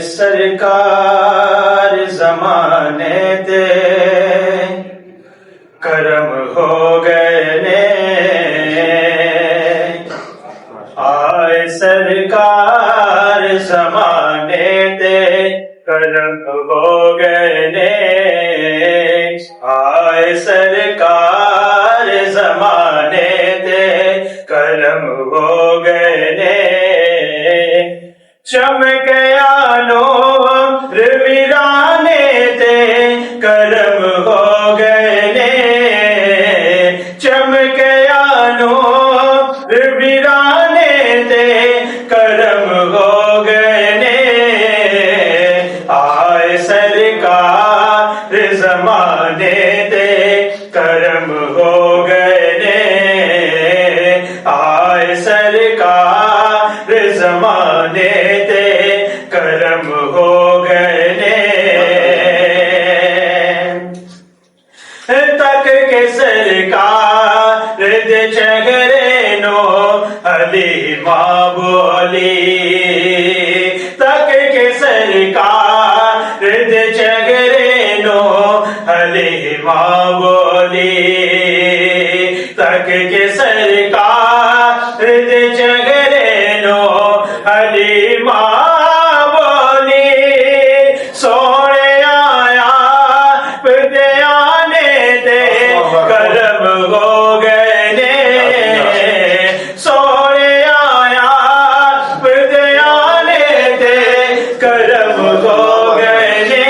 سرکار زمانے دے کرم ہو گئے نے آئے سرکار زمانے دے کرم ہو گئے نے آئے سرکار زمانے دے کرم ہو گئے نے چمکیا نور ویرانے تے کرم ہو گئے نے چمکیا نور ویرانے تے کرم ہو گئے نے آئے سرکار زمانے تے کرم ہو گئے نے آئے سرکار زمانے تے کرم ہو گئے نے تک کے سرکار دے چہرے نو حلیمہ بولی تک کے سرکار دے چہرے نو حلیمہ بولی تک کے سرکار دے چہرے نو حلیمہ بولی سونے آیا پتے آنے دے کرم ہو گئے نے سونے آیا پتے آنے دے کرم ہو گئے نے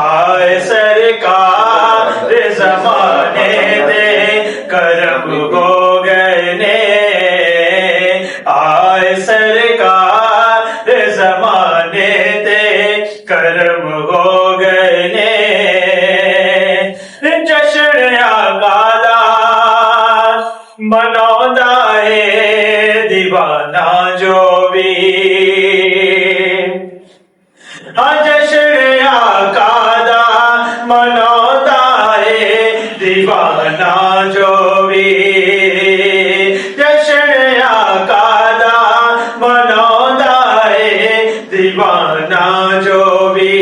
آئے سرکار زمانے دے کرم ہو گئے نے آئے سرکار زمانے تے کرم ہو گئے نے جشن آقا دا مناوندا ہے دیوانہ جو بھی جشن آقا دا مناوندا ہے دیوانہ جو بھی جشن آقا دا مناوندا ہے دیوانہ جو بھی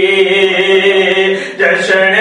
جشن